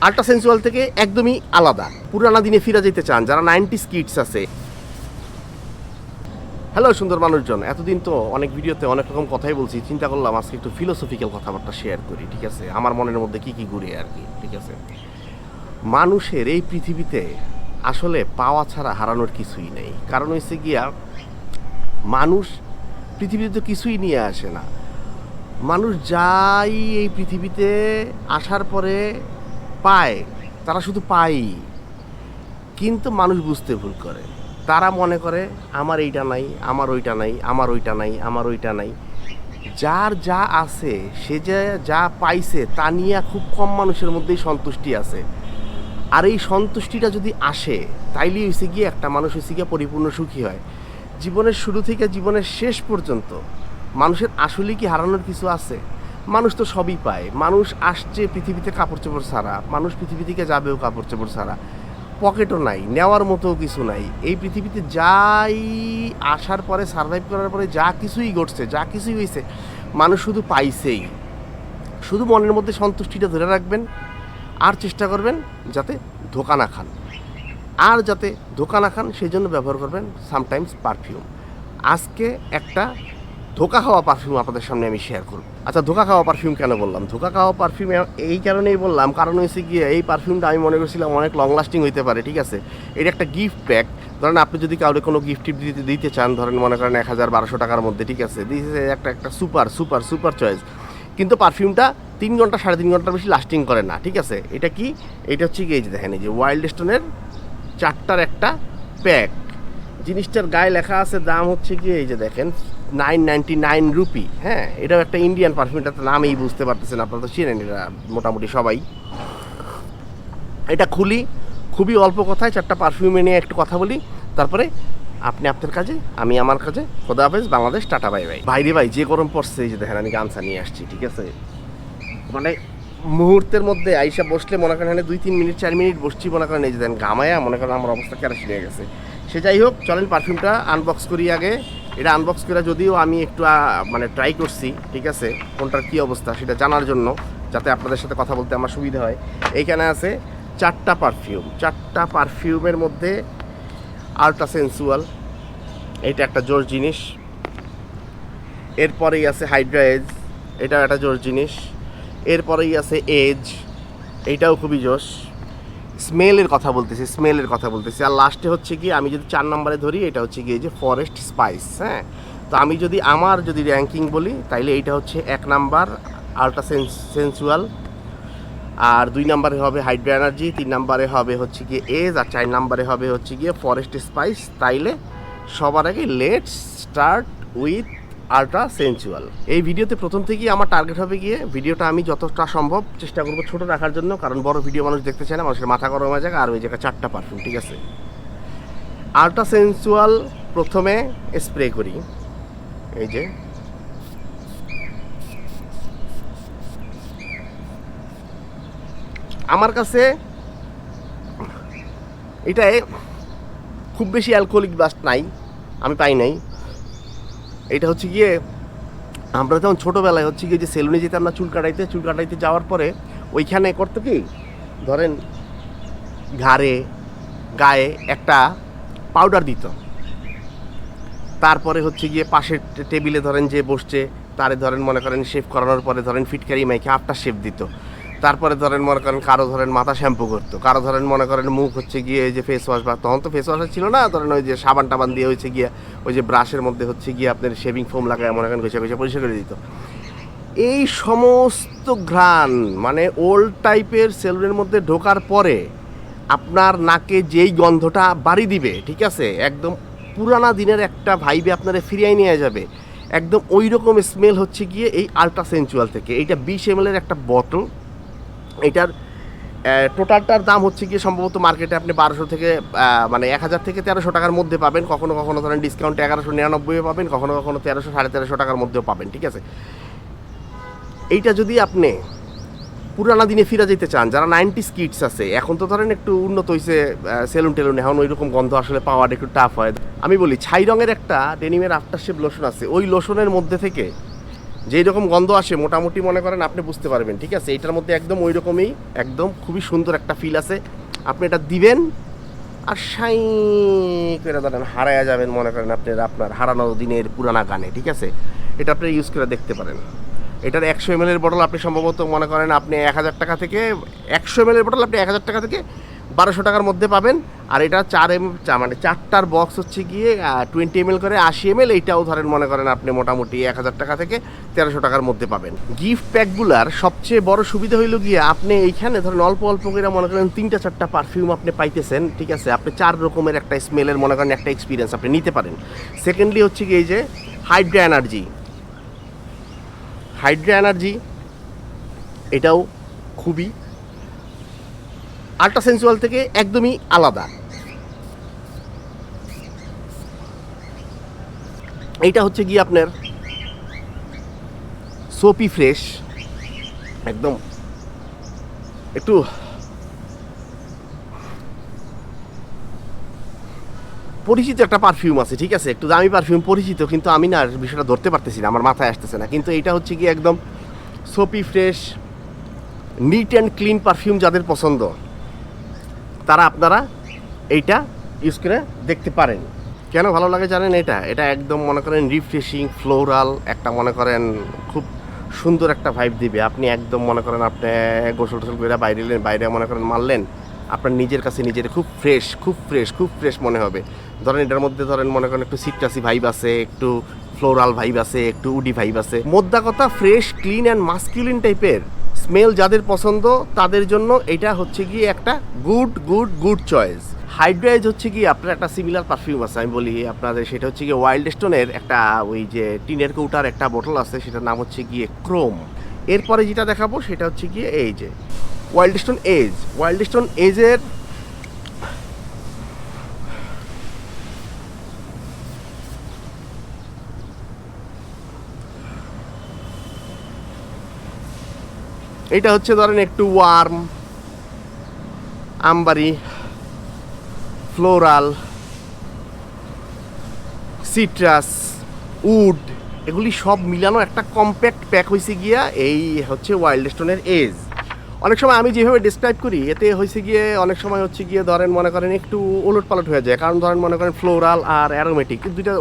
Ultra sensual থেকে একদমই আলাদা। পুরানা দিনে ফিরে যেতে চান যারা 90s কিডস আছে। হ্যালো সুন্দর মানুষজন, এতদিন তো অনেক ভিডিওতে অনেক রকম কথাই বলছি, চিন্তা করলাম আজকে একটু ফিলোসফিক্যাল কথাবার্তা শেয়ার করি, ঠিক আছে? আমার মনের মধ্যে কি কি ঘুরে আর কি, ঠিক আছে? মানুষের এই পৃথিবীতে আসলে পাওয়া ছাড়া হারানোর কিছুই নেই। কারণ হচ্ছে গিয়া মানুষ পৃথিবীতে তো কিছুই নিয়ে আসে না। মানুষ যাই এই পৃথিবীতে আসার পরে পায়, তারা শুধু পায়ই। কিন্তু মানুষ বুঝতে ভুল করে। তারা মনে করে আমার এইটা নাই, আমার ওইটা নাই, আমার ওইটা নাই, আমার ওইটা নাই। যার যা আছে, সে যে যা পাইছে তা নিয়ে খুব কম মানুষের মধ্যেই সন্তুষ্টি আছে। আর এই সন্তুষ্টিটা যদি আসে, তাইলেই হয়েছে গিয়ে একটা মানুষ হয়েছে গিয়ে পরিপূর্ণ সুখী হয়। জীবনের শুরু থেকে জীবনের শেষ পর্যন্ত মানুষের আসলে কি হারানোর কিছু আছে? মানুষ তো সবই পায়। মানুষ আসছে পৃথিবীতে কাপড় চোপড় ছাড়া, মানুষ পৃথিবী থেকে যাবেও কাপড় চোপড় ছাড়া। পকেটও নাই, নেওয়ার মতো কিছু নাই। এই পৃথিবীতে যাই আসার পরে, সারভাইভ করার পরে যা কিছুই ঘটছে, যা কিছুই হয়েছে, মানুষ শুধু পাইছেই। শুধু মনের মধ্যে সন্তুষ্টিটা ধরে রাখবেন আর চেষ্টা করবেন যাতে ধোকা না খান। আর যাতে ধোকা না খান সেই জন্য ব্যবহার করবেন সামটাইমস পারফিউম। আজকে একটা ধোকা খাওয়া পারফিউম আপনাদের সামনে আমি শেয়ার করব। আচ্ছা, ধোকা খাওয়া পারফিউম কেন বললাম? ধোকা খাওয়া পারফিউম এই কারণেই বললাম, কারণ হয়েছে গিয়ে এই পারফিউমটা আমি মনে করছিলাম অনেক লং লাস্টিং হইতে পারে, ঠিক আছে? এটা একটা গিফট প্যাক। ধরেন আপনি যদি কাউকে কোনো গিফট দিতে চান, ধরেন মনে করেন 1000-1200 টাকার মধ্যে, ঠিক আছে? দিয়েছে একটা সুপার সুপার সুপার চয়েস। কিন্তু পারফিউমটা 3 ঘন্টা 3.5 ঘন্টার বেশি লাস্টিং করে না, ঠিক আছে? এটা কি? এটা হচ্ছে কি, এই যে দেখেন, এই যে ওয়াইল্ড স্টোনের 4টার একটা প্যাক। জিনিসটার গায়ে লেখা আছে দাম হচ্ছে কি, এই যে দেখেন, 999 রুপি। হ্যাঁ, এটাও একটা ইন্ডিয়ান পারফিউমটা তো নামেই বুঝতে পারতেছেন, আপনারা তো চিনেন এটা মোটামুটি সবাই। এটা খুলি, খুবই অল্প কথায় 4টা পারফিউমে নিয়ে একটু কথা বলি, তারপরে আপনি আপনার কাজে, আমি আমার কাজে। খোদা হাফেজ, বাংলাদেশ, টাটা বাই বাই। বাইরে ভাই যে গরম পড়ছে, এই যে দেখেন আমি গামছা নিয়ে আসছি, ঠিক আছে? মানে মুহূর্তের মধ্যে আইসা বসলে মনে করেন 2-3 মিনিট 4 মিনিট বসছি, মনে করেন এই যে দেন ঘামায়া মনে করেন আমার অবস্থা কেরাসি হয়ে গেছে। সে যাই হোক, চলেন পারফিউমটা আনবক্স করি আগে। এটা আনবক্স করে যদিও আমি একটু মানে ট্রাই করছি, ঠিক আছে, কোনটার কী অবস্থা সেটা জানার জন্য, যাতে আপনাদের সাথে কথা বলতে আমার সুবিধা হয়। এইখানে আছে 4টা পারফিউম। 4টা পারফিউমের মধ্যে আল্ট্রা সেন্সুয়াল, এটা একটা জোর জিনিস। এরপরেই আছে হাইড্রা এজ, এটাও একটা জোর জিনিস। এরপরেই আছে এজ, এইটাও খুবই জোশ। স্মেলের কথা বলতেছি। আর লাস্টে হচ্ছে কি, আমি যদি 4 নম্বরে ধরি, এটা হচ্ছে কি এই যে ফরেস্ট স্পাইস। হ্যাঁ, তো আমি যদি আমার র্যাঙ্কিং বলি, তাইলে এইটা হচ্ছে 1 নাম্বার আল্ট্রা সেন্সুয়াল, আর 2 নম্বরে হবে হাইড্রা এনার্জি, 3 নম্বরে হবে হচ্ছে গিয়ে এজ, আর 4 নম্বরে হবে হচ্ছে গিয়ে ফরেস্ট স্পাইস। তাইলে সবার আগে let's start with ultra sensual. এই ভিডিওতে প্রথম থেকেই আমার টার্গেট হবে গিয়ে ভিডিওটা আমি যতটা সম্ভব চেষ্টা করবো ছোটো রাখার জন্য, কারণ বড় ভিডিও মানুষ দেখতে চায় না, মানুষের মাথা গরম হয়ে যায়। আর ওই জায়গায় 4টা পারফিউম, ঠিক আছে? আল্ট্রা সেন্সুয়াল প্রথমে স্প্রে করি, এই যে আমার কাছে এটায় খুব বেশি অ্যালকোহলিক ব্লাস্ট নাই, আমি পাই নাই। এটা হচ্ছে গিয়ে, আমরা যখন ছোটোবেলায় হচ্ছে গিয়ে যে সেলুনে যেতাম না চুল কাটাইতে যাওয়ার পরে ওইখানে করতো কি, ধরেন ঘাড়ে গায়ে একটা পাউডার দিত, তারপরে হচ্ছে গিয়ে পাশের টেবিলে ধরেন যে বসছে তারে ধরেন মনে করেন শেভ করানোর পরে ধরেন ফিটকারি মাইকে আফটার শেভ দিত। তারপরে ধরেন মনে করেন কারো ধরেন মাথা শ্যাম্পু করতো, কারো ধরেন মনে করেন মুখ হচ্ছে গিয়ে এই যে ফেস ওয়াশ, বা তখন তো ফেস ওয়াশ ছিল না, ধরেন ওই যে সাবান টাবান দিয়ে হচ্ছে গিয়ে ওই যে ব্রাশের মধ্যে হচ্ছে গিয়ে আপনার শেভিং ফোম লাগায় মনে করেন ঘষে পরিষ্কার করে দিত। এই সমস্ত ঘ্রাণ মানে ওল্ড টাইপের সেলুনের মধ্যে ঢোকার পরে আপনার নাকে যেই গন্ধটা বাড়ি দিবে, ঠিক আছে, একদম পুরানা দিনের একটা ভাইবে আপনারা ফিরিয়ে নিয়ে যাবে। একদম ওই রকম স্মেল হচ্ছে গিয়ে এই আল্ট্রা সেন্সুয়াল থেকে। এইটা 20 ml এর একটা বোতল। এইটার টোটালটার দাম হচ্ছে গিয়ে সম্ভবত মার্কেটে আপনি 1200 থেকে মানে 1000 থেকে 1300 টাকার মধ্যে পাবেন। কখনো কখনো ধরেন ডিসকাউন্টে 1199 পাবেন, কখনো কখনো 1300 1350 টাকার মধ্যেও পাবেন, ঠিক আছে? এইটা যদি আপনি পুরানা দিনে ফিরে যেতে চান, যারা 90s কিডস আছে, এখন তো ধরেন একটু উন্নত হয়েছে সেলুন টেলুন, এখন ওই রকম গন্ধ আসলে পাওয়াটা একটু টাফ হয়। আমি বলি ছাই রঙের একটা ডেনিমের আফটার শেভ লোশন আছে, ওই লোশনের মধ্যে থেকে যেই রকম গন্ধ আসে মোটামুটি মনে করেন আপনি বুঝতে পারবেন, ঠিক আছে। এটার মধ্যে একদম ওই রকমই, একদম খুবই সুন্দর একটা ফিল আছে। আপনি এটা দিবেন আর সাই করে ধরেন হারায়া যাবেন মনে করেন আপনার হারানো দিনের পুরানা গানে, ঠিক আছে। এটা আপনি ইউজ করে দেখতে পারেন। এটার 100 ml এর বটল আপনি সম্ভবত মনে করেন আপনি 1000 টাকা থেকে, 100 ml এর বটল আপনি 1000 টাকা থেকে 1200 টাকার মধ্যে পাবেন। আর এটা মানে 4টার বক্স হচ্ছে গিয়ে 20 ml করে 80 ml। এইটাও ধরেন মনে করেন আপনি মোটামুটি 1000 টাকা থেকে 1300 টাকার মধ্যে পাবেন। গিফট প্যাকগুলার সবচেয়ে বড় সুবিধা হইল গিয়ে আপনি এইখানে ধরেন অল্প অল্প করে মনে করেন 3-4টা পারফিউম আপনি পাইতেছেন, ঠিক আছে। আপনি 4 রকমের একটা স্মেলের মনে করেন একটা এক্সপিরিয়েন্স আপনি নিতে পারেন। সেকেন্ডলি হচ্ছে কি এই যে হাইড্রা এনার্জি, এটাও খুবই আল্ট্রা সেন্সুয়াল থেকে একদমই আলাদা। এইটা হচ্ছে গিয়ে আপনার সোপি ফ্রেশ, একদম একটু পরিচিত একটা পারফিউম আছে, ঠিক আছে। একটু দামি পারফিউম পরিচিত, কিন্তু আমি না বিষয়টা ধরতে পারতেছি না, আমার মাথায় আসতেছে না। কিন্তু এইটা হচ্ছে গিয়ে একদম soapy fresh, neat and clean perfume যাদের পছন্দ তারা আপনারা এইটা ইউজ করে দেখতে পারেন। কেন ভালো লাগে জানেন? এটা একদম মনে করেন রিফ্রেশিং, ফ্লোরাল একটা মনে করেন খুব সুন্দর একটা ভাইব দিবে। আপনি একদম মনে করেন আপনি গোসল টোসল করে বাইরে মনে করেন মারলেন, আপনার নিজের কাছে নিজের খুব ফ্রেশ মনে হবে। ধরেন এটার মধ্যে ধরেন মনে করেন একটু সিট্রাসি ভাইব আছে, একটু ফ্লোরাল ভাইব আছে, একটু উডি ভাইব আছে। মোদ্দা কথা ফ্রেশ, ক্লিন অ্যান্ড মাস্কুলিন টাইপের স্মেল যাদের পছন্দ তাদের জন্য এটা হচ্ছে গিয়ে একটা গুড চয়েস। হাইড্রাইজ হচ্ছে কি আপনার একটা সিমিলার পারফিউম আছে, আমি বলি আপনাদের, সেটা হচ্ছে গিয়ে ওয়াইল্ড স্টোনের একটা ওই যে টিনের কৌটার একটা বোতল আছে, সেটার নাম হচ্ছে গিয়ে ক্রোম। এরপরে যেটা দেখাবো সেটা হচ্ছে গিয়ে এই যে ওয়াইল্ড স্টোন এজের এটা হচ্ছে ধরেন একটু ওয়ার্ম, আমবারি, ফ্লোরাল, সিট্রাস, উড, এগুলি সব মিলানো একটা কম্প্যাক্ট প্যাক হয়েছে গিয়া এই হচ্ছে ওয়াইল্ড স্টোনের এজ। অনেক সময় আমি যেভাবে ডিসক্রাইব করি এতে হয়েছে গিয়ে অনেক সময় হচ্ছে গিয়ে ধরেন মনে করেন একটু ওলটপালট হয়ে যায়, কারণ ধরেন মনে করেন ফ্লোরাল আর অ্যারোমেটিক দুইটা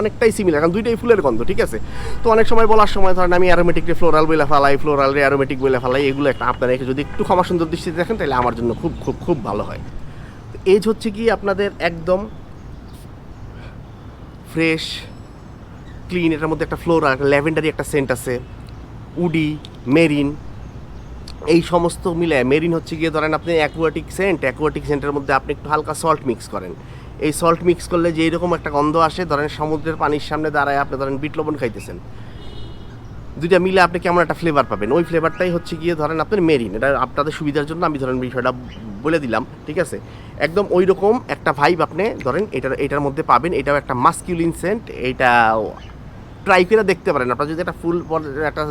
অনেকটাই সিমিলার, কারণ দুইটাই ফুলের গন্ধ, ঠিক আছে। তো অনেক সময় বলার সময় ধরেন আমি অ্যারোমেটিকরে ফ্লোরাল বলে ফেলাই, ফ্লোরালরে অ্যারোমেটিক বলে ফেলাই, এগুলো একটা আপনারা যদি একটু ক্ষমা সুন্দর দৃষ্টিতে দেখেন তাহলে আমার জন্য খুব ভালো হয়। তো এজ হচ্ছে কি আপনাদের একদম ফ্রেশ ক্লিন, এটার মধ্যে একটা ফ্লোরাল, ল্যাভেন্ডারি একটা সেন্ট আছে, উডি, মেরিন, এই সমস্ত মিলে। মেরিন হচ্ছে গিয়ে ধরেন আপনি অ্যাকুয়াটিক সেন্টের মধ্যে আপনি একটু হালকা সল্ট মিক্স করেন। এই সল্ট মিক্স করলে যে এরকম একটা গন্ধ আসে, ধরেন সমুদ্রের পানির সামনে দাঁড়ায় আপনি ধরেন বিট লবণ খাইতেছেন, দুইটা মিলে আপনি কেমন একটা ফ্লেভার পাবেন। ওই ফ্লেভারটাই হচ্ছে গিয়ে ধরেন আপনার মেরিন। এটা আপনাদের সুবিধার জন্য আমি ধরেন বিষয়টা বলে দিলাম, ঠিক আছে। একদম ওই রকম একটা ভাইব আপনি ধরেন এটার মধ্যে পাবেন। এটাও একটা মাস্কুলিন সেন্ট, এইটা ট্রাই করে দেখতে পারেন। আপনারা যদি একটা ফুল একটা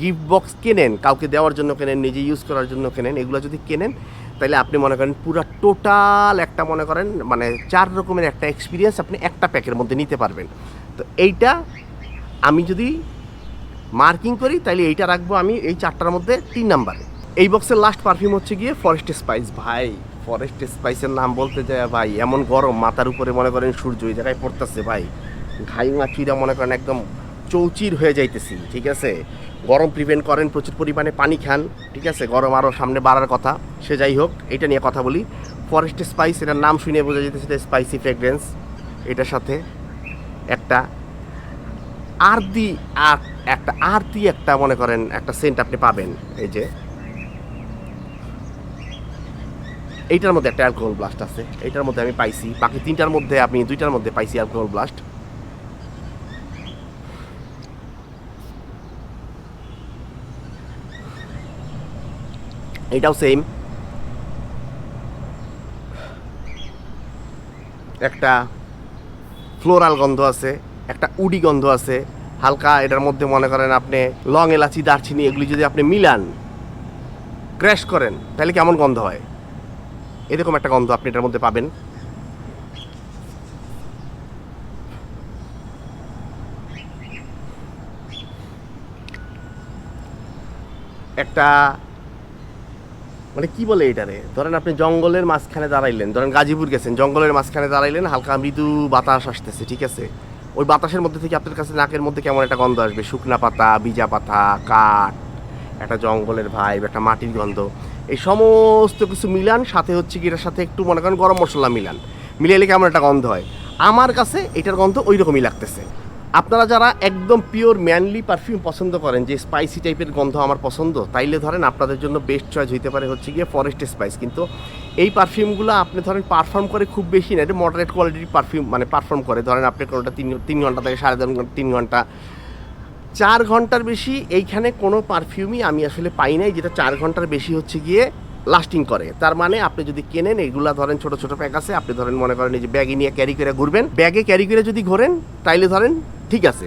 গিফট বক্স কেনেন, কাউকে দেওয়ার জন্য কেনেন, নিজে ইউজ করার জন্য কেনেন, এগুলো যদি কেনেন তাহলে আপনি মনে করেন পুরো টোটাল একটা মনে করেন মানে 4 রকমের একটা এক্সপিরিয়েন্স আপনি একটা প্যাকের মধ্যে নিতে পারবেন। তো এইটা আমি যদি মার্কিং করি তাহলে এইটা রাখবো আমি এই 4টার মধ্যে 3 নাম্বারে। এই বক্সের লাস্ট পারফিউম হচ্ছে গিয়ে ফরেস্ট স্পাইস। ভাই ফরেস্ট স্পাইসের নাম বলতে যায় ভাই, এমন গরম মাথার উপরে মনে করেন সূর্য এই জায়গায় পড়তেছে ভাই, ঘাই মাছিরা মনে করেন একদম চৌচির হয়ে যাইতেছি, ঠিক আছে। গরম প্রিভেন্ট করেন, প্রচুর পরিমাণে পানি খান, ঠিক আছে। গরম আরও সামনে বাড়ার কথা, সে যাই হোক এটা নিয়ে কথা বলি। ফরেস্ট স্পাইস, এটার নাম শুনে বোঝা যেতেছে স্পাইসি ফ্রেগরেন্স। এটার সাথে একটা আরতি একটা মনে করেন একটা সেন্ট আপনি পাবেন। এই যে এইটার মধ্যে একটা অ্যালকোহল ব্লাস্ট আছে, এইটার মধ্যে আমি পাইছি, বাকি 3টার মধ্যে আমি 2টার মধ্যে পাইছি অ্যালকোহল ব্লাস্ট। এটাও সেম, একটা ফ্লোরাল গন্ধ আছে, একটা উডি গন্ধ আছে হালকা। এটার মধ্যে মনে করেন আপনি লং এলাচি, দারচিনি এগুলি যদি আপনি মিলান, ক্র্যাশ করেন, তাহলে কেমন গন্ধ হয়, এরকম একটা গন্ধ আপনি এটার মধ্যে পাবেন। একটা মানে কি বলে এটারে, ধরেন আপনি জঙ্গলের মাঝখানে দাঁড়াইলেন, ধরেন গাজীপুর গেছেন, জঙ্গলের মাঝখানে দাঁড়াইলেন, হালকা মৃদু বাতাস আসতেছে, ঠিক আছে? ওই বাতাসের মধ্যে থেকে আপনার কাছে নাকের মধ্যে কেমন একটা গন্ধ আসবে, শুকনা পাতা, ভিজা পাতা, কাঠ, একটা জঙ্গলের ভাইব, একটা মাটির গন্ধ, এই সমস্ত কিছু মিলান, সাথে হচ্ছে কি এটার সাথে একটু মনে করেন গরম মশলা মিলান, মিলাইলে কেমন একটা গন্ধ হয়। আমার কাছে এটার গন্ধ ওই রকমই লাগতেছে। আপনারা যারা একদম পিওর ম্যানলি পারফিউম পছন্দ করেন, যে স্পাইসি টাইপের গন্ধ আমার পছন্দ, তাইলে ধরেন আপনাদের জন্য বেস্ট চয়েস হইতে পারে হচ্ছে গিয়ে ফরেস্ট স্পাইস। কিন্তু এই পারফিউমগুলো আপনি ধরেন পারফর্ম করে খুব বেশি না, এটা মডারেট কোয়ালিটির পারফিউম, মানে পারফর্ম করে, ধরেন আপনি কোনোটা 3 ঘন্টা থেকে 3.5 ঘন্টা 4 ঘন্টার বেশি এইখানে কোনো পারফিউমই আমি আসলে পাই নাই যেটা 4 ঘন্টার বেশি হচ্ছে গিয়ে লাস্টিং করে। তার মানে আপনি যদি কেনেন, এগুলা ধরেন ছোট ছোট প্যাক আছে, আপনি ধরেন মনে করেন এই যে ব্যাগে নিয়ে ক্যারি করে ঘুরবেন, ব্যাগে ক্যারি করে যদি ঘোরেন তাইলে ধরেন ঠিক আছে।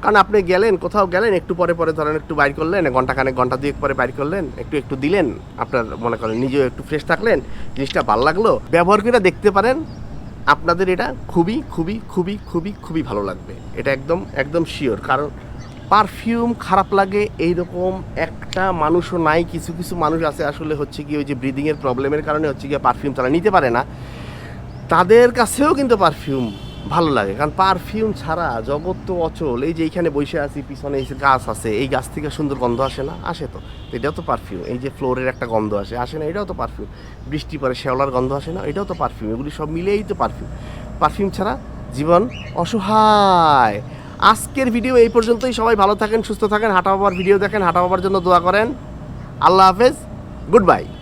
কারণ আপনি গেলেন, কোথাও গেলেন, একটু পরে পরে ধরেন একটু বাইর করলেন, ঘন্টাখানেক ঘন্টা 2 পরে বাইর করলেন, একটু একটু দিলেন, আপনার মনে করেন নিজেও একটু ফ্রেশ থাকলেন, জিনিসটা ভালো লাগলো, ব্যবহার করে দেখতে পারেন, আপনাদের এটা খুবই খুবই খুবই খুবই খুবই ভালো লাগবে, এটা একদম একদম শিওর। কারণ পারফিউম খারাপ লাগে এইরকম একটা মানুষও নাই। কিছু কিছু মানুষ আছে আসলে হচ্ছে কি ওই যে ব্রিদিংয়ের প্রবলেমের কারণে হচ্ছে গিয়ে পারফিউম তারা নিতে পারে না, তাদের কাছেও কিন্তু পারফিউম ভালো লাগে। কারণ পারফিউম ছাড়া জগৎ তো অচল। এই যে এইখানে বসে আছি, পিছনে এই যে গাছ আছে, এই গাছ থেকে সুন্দর গন্ধ আসে না? আসে তো, এটাও তো পারফিউম। এই যে ফ্লোরের একটা গন্ধ আসে না? এটাও তো পারফিউম। বৃষ্টি পরে শ্যাওলার গন্ধ আসে না? এটাও তো পারফিউম। এগুলি সব মিলেই তো পারফিউম। পারফিউম ছাড়া জীবন অসহায়। আজকের ভিডিও এই পর্যন্তই। সবাই ভালো থাকেন, সুস্থ থাকেন, হাঁটা বাবার ভিডিও দেখেন, হাঁটা বাবার জন্য দোয়া করেন। আল্লাহ হাফেজ, গুড বাই।